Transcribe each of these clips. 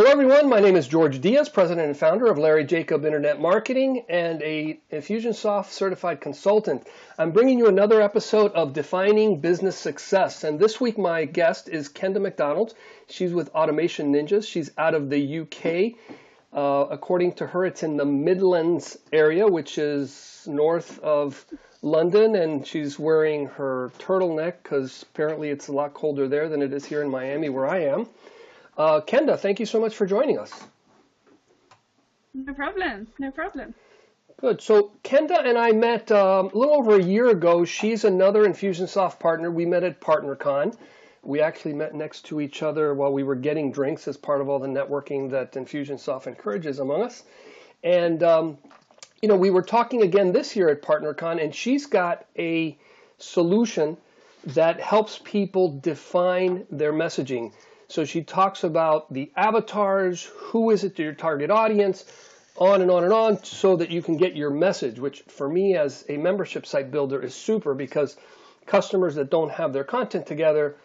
Hello everyone, my name is Jorge Diaz, President and Founder of Larry Jacob Internet Marketing and a Infusionsoft Certified Consultant. I'm bringing you another episode of Defining Business Success, and this week my guest is Kenda McDonald. She's with Automation Ninjas. She's out of the UK. According to her, it's in the Midlands area, which is north of London, and she's wearing her turtleneck because apparently it's a lot colder there than it is here in Miami where I am. Kenda, thank you so much for joining us. No problem, no problem. Good. So Kenda and I met a little over a year ago. She's another Infusionsoft partner. We met at PartnerCon. We actually met next to each other while we were getting drinks as part of all the networking that Infusionsoft encourages among us. And, we were talking again this year at PartnerCon, and she's got a solution that helps people define their messaging. So she talks about the avatars, who is it to your target audience, on and on and on, so that you can get your message, which for me as a membership site builder is super because customers that don't have their content together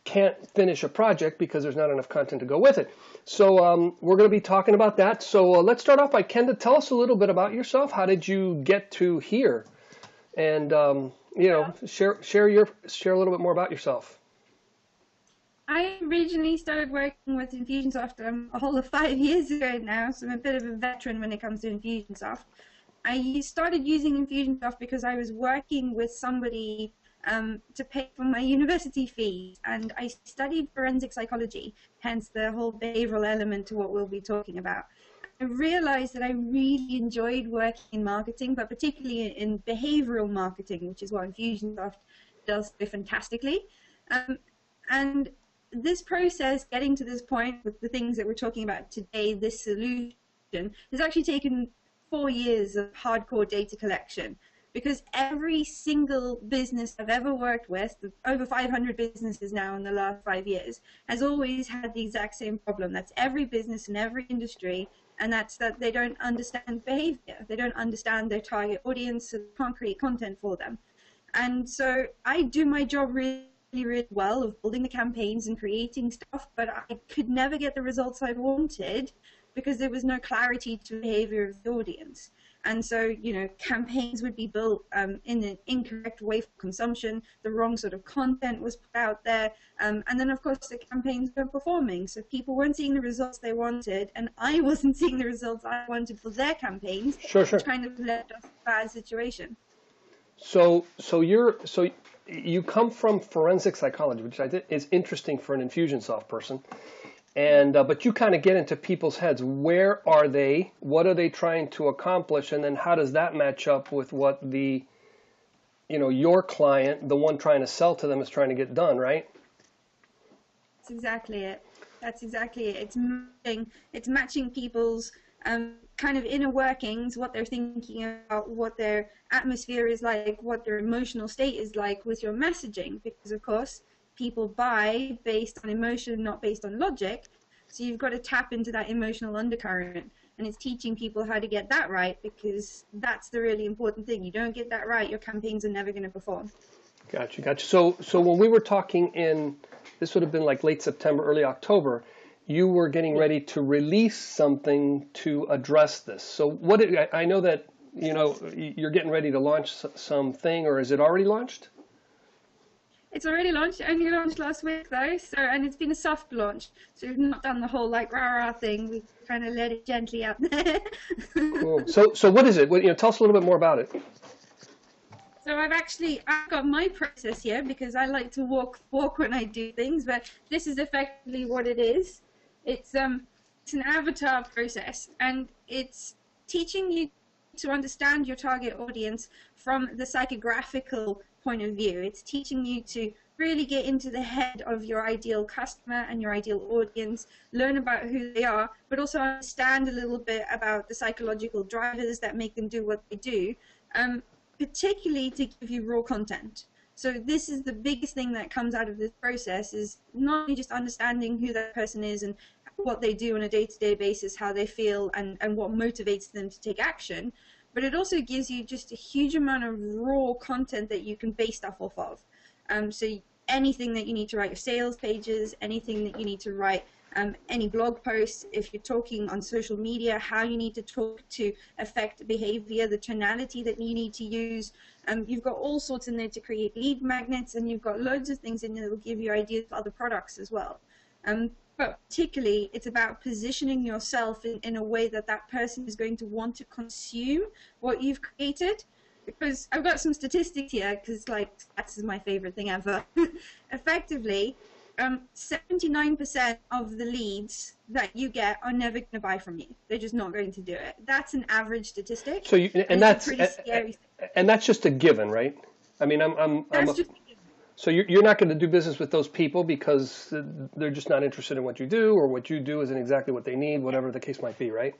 can't finish a project because there's not enough content to go with it. So we're going to be talking about that. So let's start off by Kenda. Tell us a little bit about yourself. How did you get to here? And share a little bit more about yourself. I originally started working with Infusionsoft a whole of 5 years ago now, so I'm a bit of a veteran when it comes to Infusionsoft. I started using Infusionsoft because I was working with somebody to pay for my university fees, and I studied forensic psychology, hence the whole behavioral element to what we'll be talking about. I realized that I really enjoyed working in marketing, but particularly in behavioral marketing, which is what Infusionsoft does so fantastically. And this process, getting to this point with the things that we're talking about today, this solution, has actually taken 4 years of hardcore data collection, because every single business I've ever worked with, over 500 businesses now in the last 5 years, has always had the exact same problem. That's every business in every industry, and that's that they don't understand behavior. They don't understand their target audience, so they can't create content for them. And so I do my job really well of building the campaigns and creating stuff, but I could never get the results I wanted because there was no clarity to the behavior of the audience. And so, campaigns would be built in an incorrect way for consumption, the wrong sort of content was put out there, and then of course the campaigns weren't performing, so people weren't seeing the results they wanted, and I wasn't seeing the results I wanted for their campaigns, which kind of led us to a bad situation. So you come from forensic psychology, which I think is interesting for an Infusionsoft person, and but you kind of get into people's heads. Where are they? What are they trying to accomplish? And then how does that match up with what the, your client, the one trying to sell to them, is trying to get done, right? That's exactly it. That's exactly it. It's matching people's kind of inner workings, what they're thinking about, what their atmosphere is like, what their emotional state is like with your messaging, because of course people buy based on emotion, not based on logic, so you've got to tap into that emotional undercurrent, and it's teaching people how to get that right, because that's the really important thing. You don't get that right, your campaigns are never going to perform. Gotcha. So when we were talking this would have been like late September, early October, you were getting ready to release something to address this. So I know that, you're getting ready to launch something, or is it already launched? It's already launched. It only launched last week though, and it's been a soft launch. So we've not done the whole rah-rah thing. We've kind of let it gently out there. Cool. So what is it? Tell us a little bit more about it. So I've got my process here because I like to walk when I do things, but this is effectively what it is. It's an avatar process, and it's teaching you to understand your target audience from the psychographical point of view. It's teaching you to really get into the head of your ideal customer and your ideal audience, learn about who they are, but also understand a little bit about the psychological drivers that make them do what they do, particularly to give you raw content. So this is the biggest thing that comes out of this process, is not only just understanding who that person is and what they do on a day-to-day basis, how they feel, and what motivates them to take action, but it also gives you just a huge amount of raw content that you can base stuff off of. So anything that you need to write your sales pages, anything that you need to write any blog posts, if you're talking on social media, how you need to talk to affect behavior, the tonality that you need to use. You've got all sorts in there to create lead magnets, and you've got loads of things in there that will give you ideas for other products as well. But particularly, it's about positioning yourself in a way that that person is going to want to consume what you've created. Because I've got some statistics here, because like stats is my favorite thing ever. Effectively, 79% of the leads that you get are never going to buy from you. They're just not going to do it. That's an average statistic. So that's just a given, right? I mean, so you're not going to do business with those people because they're just not interested in what you do, or what you do isn't exactly what they need, whatever the case might be, right?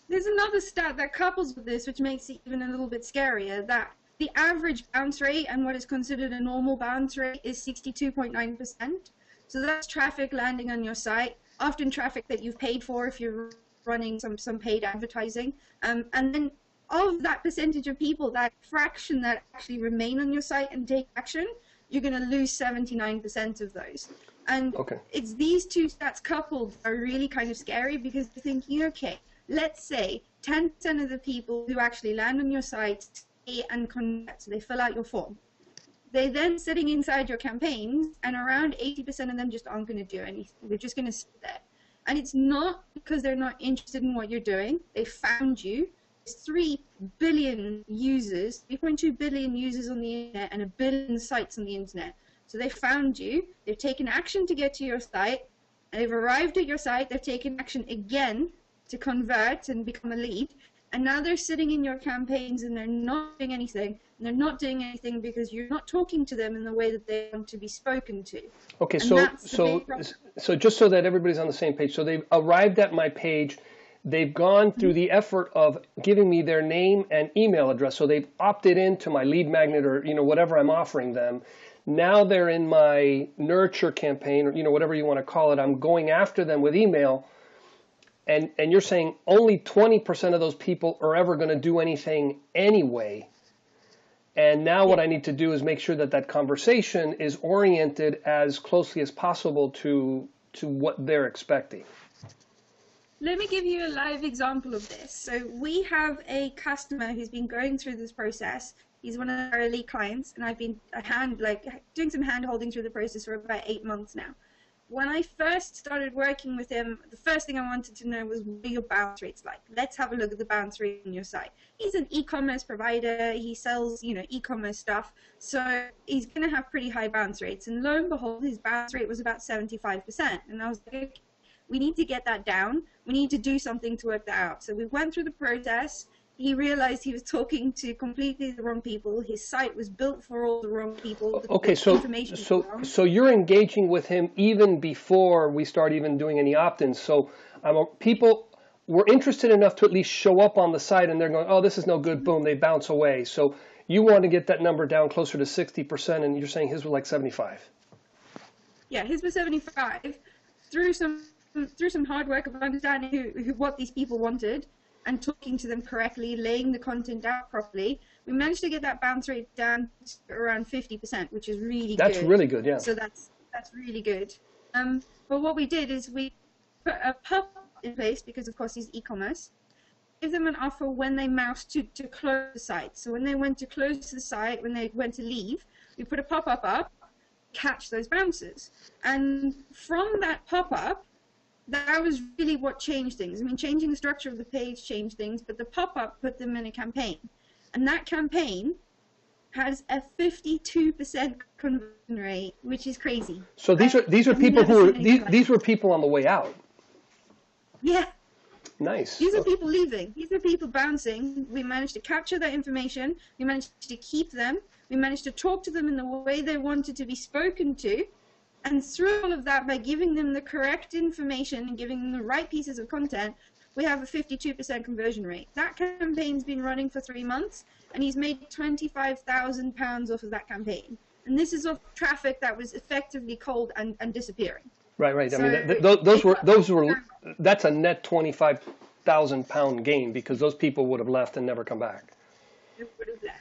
There's another stat that couples with this, which makes it even a little bit scarier, that the average bounce rate and what is considered a normal bounce rate is 62.9%. So that's traffic landing on your site, often traffic that you've paid for if you're running some paid advertising. And then of that percentage of people, that fraction that actually remain on your site and take action, you're going to lose 79% of those. And it's these two stats coupled are really kind of scary, because you're thinking, okay, let's say 10% of the people who actually land on your site stay and convert, so they fill out your form. They're then sitting inside your campaigns, and around 80% of them just aren't going to do anything. They're just going to sit there. And it's not because they're not interested in what you're doing. They found you. There's 3 billion users, 3.2 billion users on the internet, and 1 billion sites on the internet. So they found you. They've taken action to get to your site. And they've arrived at your site. They've taken action again to convert and become a lead, and now they're sitting in your campaigns and they're not doing anything, and they're not doing anything because you're not talking to them in the way that they want to be spoken to. Okay, so just so that everybody's on the same page, so they've arrived at my page, they've gone through the effort of giving me their name and email address, so they've opted into my lead magnet, or whatever I'm offering them. Now they're in my nurture campaign, or whatever you want to call it. I'm going after them with email. And you're saying only 20% of those people are ever going to do anything anyway. And now what I need to do is make sure that that conversation is oriented as closely as possible to what they're expecting. Let me give you a live example of this. So we have a customer who's been going through this process. He's one of our elite clients, and I've been doing some hand holding through the process for about 8 months now. When I first started working with him, the first thing I wanted to know was, what are your bounce rates like? Let's have a look at the bounce rate on your site. He's an e-commerce provider. He sells, e-commerce stuff. So he's going to have pretty high bounce rates. And lo and behold, his bounce rate was about 75%. And I was like, okay, we need to get that down. We need to do something to work that out. So we went through the process. He realized he was talking to completely the wrong people. His site was built for all the wrong people. Okay, so you're engaging with him even before we start even doing any opt-ins. So people were interested enough to at least show up on the site, and they're going, oh, this is no good, boom, they bounce away. So you want to get that number down closer to 60%, and you're saying his was like 75. Yeah, his was 75. Through some hard work of understanding what these people wanted, and talking to them correctly, laying the content out properly, we managed to get that bounce rate down to around 50%, which is really good. That's really good, yeah. So that's really good. But what we did is we put a pop-up in place, because of course he's e-commerce, give them an offer when they moused to close the site. So when they went to close the site, when they went to leave, we put a pop-up up, catch those bounces. And from that pop-up, that was really what changed things. I mean, changing the structure of the page changed things, but the pop-up put them in a campaign. And that campaign has a 52% conversion rate, which is crazy. So these are people these were people on the way out. Yeah. Nice. These are people leaving. These are people bouncing. We managed to capture that information. We managed to keep them. We managed to talk to them in the way they wanted to be spoken to. And through all of that, by giving them the correct information and giving them the right pieces of content, we have a 52% conversion rate. That campaign's been running for 3 months, and he's made £25,000 off of that campaign. And this is off traffic that was effectively cold and disappearing. Right. So I mean, those were that's a net £25,000 gain, because those people would have left and never come back. They would have left.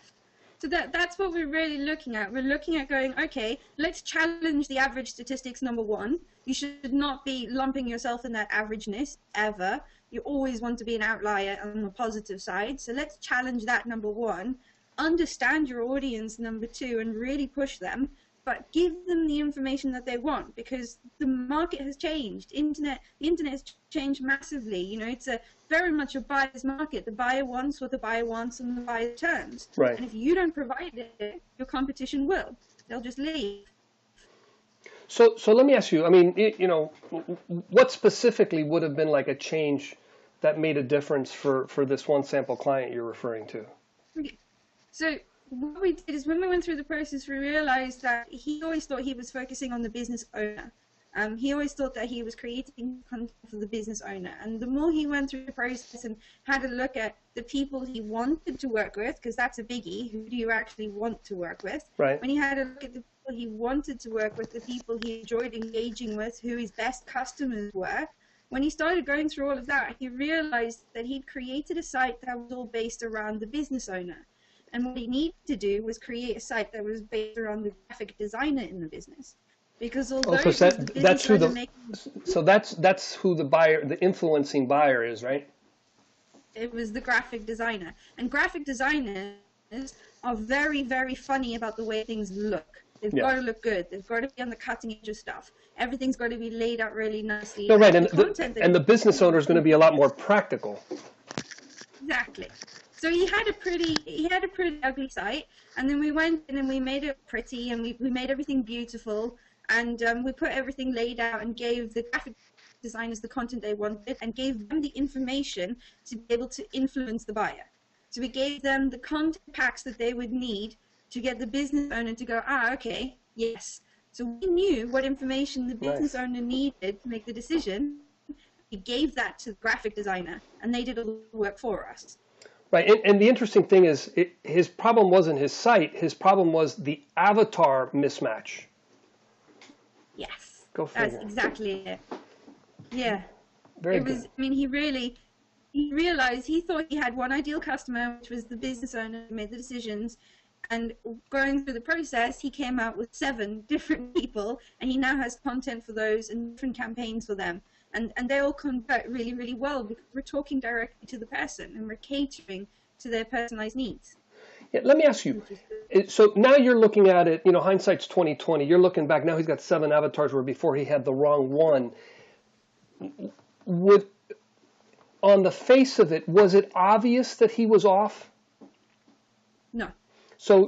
So that's what we're really looking at. We're looking at going, okay, let's challenge the average statistics, number one. You should not be lumping yourself in that averageness ever. You always want to be an outlier on the positive side. So let's challenge that, number one. Understand your audience, number two, and really push them. But give them the information that they want, because the market has changed. The internet has changed massively. You know, it's very much a buyer's market. The buyer wants what the buyer wants, and the buyer turns. Right. And if you don't provide it, your competition will. They'll just leave. So let me ask you, I mean, you know, what specifically would have been like a change that made a difference for this one sample client you're referring to? Okay. So what we did is, when we went through the process, we realized that he always thought he was focusing on the business owner. He always thought that he was creating content for the business owner. And the more he went through the process and had a look at the people he wanted to work with, because that's a biggie, who do you actually want to work with? Right. When he had a look at the people he wanted to work with, the people he enjoyed engaging with, who his best customers were, when he started going through all of that, he realized that he'd created a site that was all based around the business owner. And what he needed to do was create a site that was based around the graphic designer in the business. Because although that's who that's who the buyer, the influencing buyer is, right? It was the graphic designer. And graphic designers are very, very funny about the way things look. They've got to look good. They've got to be on the cutting edge of stuff. Everything's got to be laid out really nicely. No, right, and the business owner is going to be a lot more practical. Exactly. So he had a pretty ugly site, and then we went in and we made it pretty, and we made everything beautiful, and we put everything laid out and gave the graphic designers the content they wanted, and gave them the information to be able to influence the buyer. So we gave them the content packs that they would need to get the business owner to go, okay, yes. So we knew what information the business owner needed to make the decision. We gave that to the graphic designer, and they did all the work for us. Right, and the interesting thing is, his problem wasn't his site. His problem was the avatar mismatch. Yes, go figure. That's exactly it. Yeah, very good. I mean, he realized, he thought he had one ideal customer, which was the business owner who made the decisions. And going through the process, he came out with 7 different people, and he now has content for those and different campaigns for them. And they all convert really, really well, because we're talking directly to the person and we're catering to their personalized needs. Yeah, let me ask you. So now you're looking at it, you know, hindsight's 20/20. You're looking back, now he's got 7 avatars where before he had the wrong one. On the face of it, was it obvious that he was off? No. So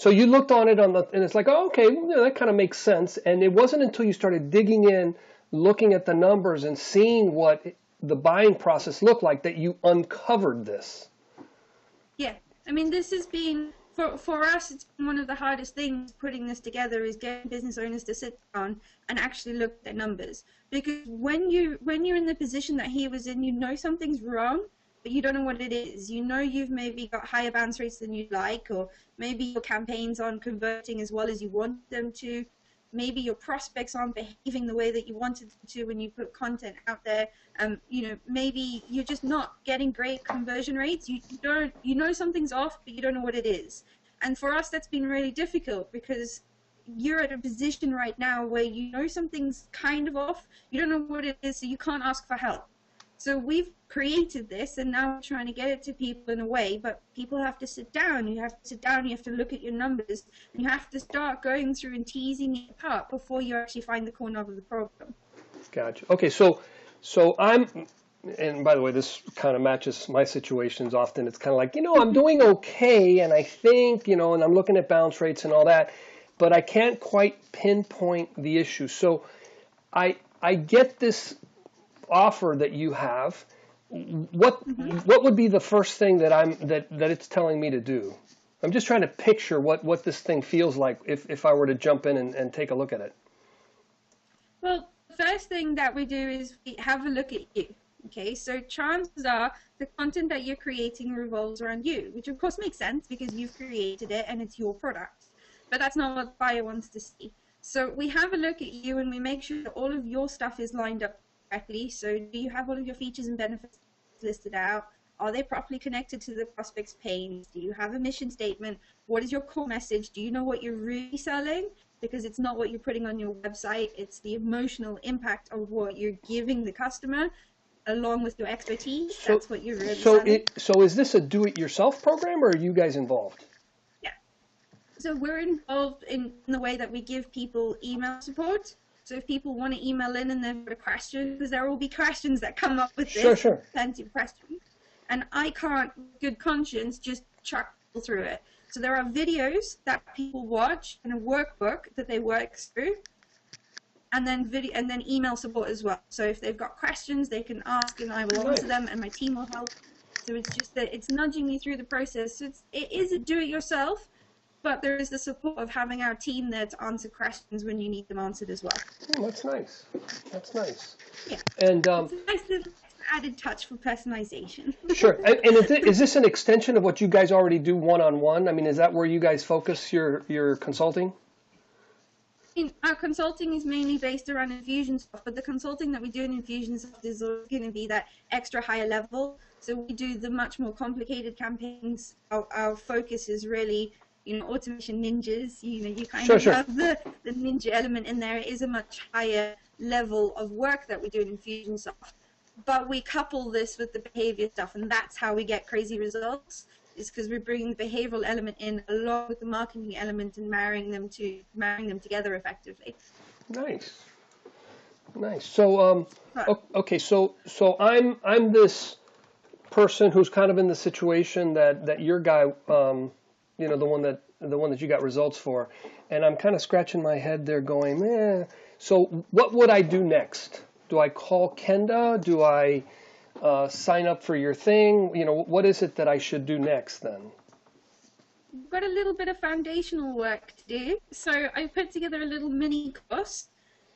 you looked on it and it's like, oh, okay, well, that kind of makes sense. And it wasn't until you started digging in, looking at the numbers and seeing what the buying process looked like that you uncovered this. Yeah, I mean, this has been, for us, it's been one of the hardest things putting this together, is getting business owners to sit down and actually look at their numbers. Because when you're in the position that he was in, you know something's wrong, but you don't know what it is. You know you've maybe got higher bounce rates than you'd like, or maybe your campaigns aren't converting as well as you want them to. Maybe your prospects aren't behaving the way that you wanted them to when you put content out there. You know, maybe you're just not getting great conversion rates. You know something's off, but you don't know what it is. And for us, that's been really difficult, because you're at a position right now where you know something's kind of off. You don't know what it is, so you can't ask for help. So we've created this, and now we're trying to get it to people in a way, but people have to sit down. You have to sit down, you have to look at your numbers, and you have to start going through and teasing it apart before you actually find the corner of the problem. Gotcha. Okay, so I'm, and by the way, this kind of matches my situations often. It's kind of like, you know, I'm doing okay, and I think, you know, and I'm looking at bounce rates and all that, but I can't quite pinpoint the issue. So I get this offer that you have. What would be the first thing that it's telling me to do? I'm just trying to picture what this thing feels like if I were to jump in and take a look at it. Well, the first thing that we do is we have a look at you. Okay, so chances are the content that you're creating revolves around you, which of course makes sense because you've created it and it's your product. But that's not what the buyer wants to see. So we have a look at you and we make sure that all of your stuff is lined up correctly. So do you have all of your features and benefits listed out? Are they properly connected to the prospect's pains? Do you have a mission statement? What is your core message? Do you know what you're really selling? because it's not what you're putting on your website, it's the emotional impact of what you're giving the customer along with your expertise. That's what you're really selling. So is this a do-it-yourself program, or are you guys involved? Yeah. So we're involved in the way that we give people email support. So if people want to email in and they've got a question, because there will be questions that come up with this, Sure. plenty of questions, and I can't, with good conscience, just chuckle through it. So there are videos that people watch and a workbook that they work through, and then email support as well. So if they've got questions, they can ask, and I will answer them, and my team will help. So it's just that it's nudging you through the process. So it is a do-it-yourself, but there is the support of having our team there to answer questions when you need them answered as well. Oh, that's nice. That's nice. Yeah. And it's a nice little added touch for personalization. Sure. And is this an extension of what you guys already do one-on-one? I mean, is that where you guys focus your consulting? Our consulting is mainly based around Infusionsoft, but the consulting that we do in Infusionsoft is always going to be that extra higher level. So we do the much more complicated campaigns. Our focus is really, automation ninjas. You kind of have the ninja element in there. It is a much higher level of work that we do in Infusionsoft. But we couple this with the behavior stuff, and that's how we get crazy results. Is because we're bringing the behavioral element in along with the marketing element and marrying them together effectively. Nice. So okay, so I'm this person who's kind of in the situation that your guy, the one that you got results for, and I'm kind of scratching my head there, going, So what would I do next? Do I call Kenda? Do I sign up for your thing? What is it that I should do next then? We've got a little bit of foundational work to do. So I put together a little mini course,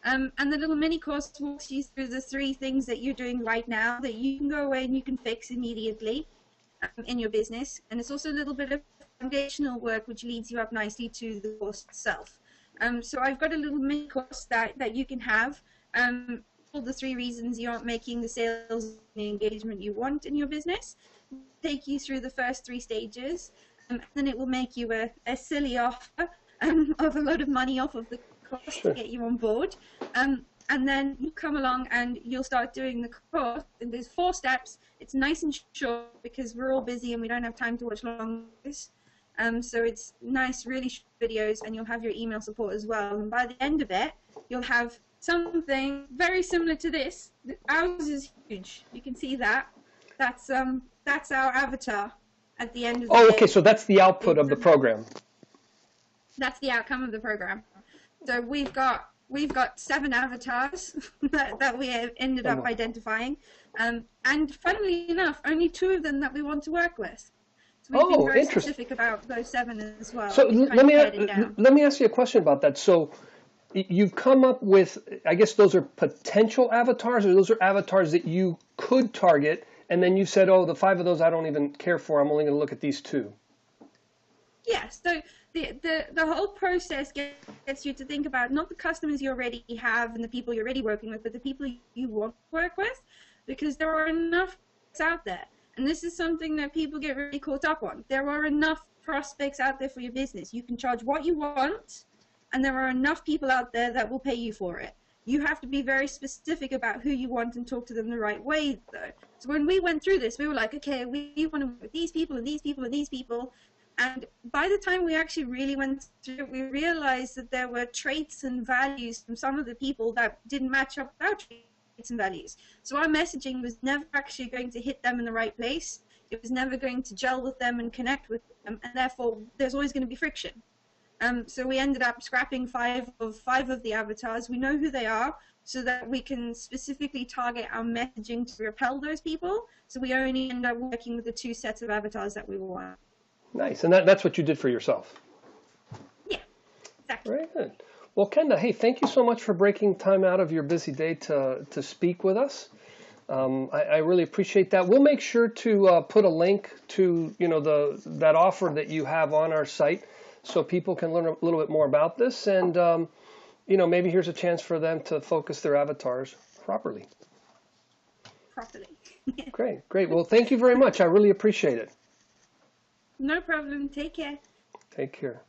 and the little mini course walks you through the 3 things that you're doing right now that you can go away and you can fix immediately in your business. And it's also a little bit of foundational work which leads you up nicely to the course itself. So I've got a little mini course that you can have. The 3 reasons you aren't making the sales and the engagement you want in your business. Take you through the first 3 stages, and then it will make you a silly offer of a load of money off of the course to get you on board. And then you come along and you'll start doing the course, and there's 4 steps. It's nice and short because we're all busy and we don't have time to watch long videos. So it's nice, really short videos, and you'll have your email support as well. And by the end of it, you'll have something very similar to this. Ours is huge. You can see that. That's our avatar at the end of the day. Okay, so that's the output of the program. That's the outcome of the program. So we've got 7 avatars that we have ended up identifying, and funnily enough, only 2 of them that we want to work with. So we've been very specific about those 7 as well. So let me ask you a question about that. So you've come up with, I guess those are potential avatars, or those are avatars that you could target, and then you said, the 5 of those I don't even care for. I'm only going to look at these 2. Yes. So the whole process gets you to think about not the customers you already have and the people you're already working with, but the people you want to work with, because there are enough out there. And this is something that people get really caught up on. There are enough prospects out there for your business. You can charge what you want, and there are enough people out there that will pay you for it. You have to be very specific about who you want and talk to them the right way, though. So when we went through this, we were like, okay, we want to work with these people and these people and these people. And by the time we actually really went through it, we realized that there were traits and values from some of the people that didn't match up with our traits and values. So our messaging was never actually going to hit them in the right place. It was never going to gel with them and connect with them, and therefore there's always going to be friction. So we ended up scrapping 5 of the avatars. We know who they are, so that we can specifically target our messaging to repel those people. So we only end up working with the 2 sets of avatars that we want. Nice, and that's what you did for yourself. Yeah, exactly. Very good. Well, Kenda, hey, thank you so much for breaking time out of your busy day to speak with us. I really appreciate that. We'll make sure to put a link to that offer that you have on our site, so people can learn a little bit more about this, and maybe here's a chance for them to focus their avatars properly. Great. Well, thank you very much. I really appreciate it. No problem. Take care. Take care.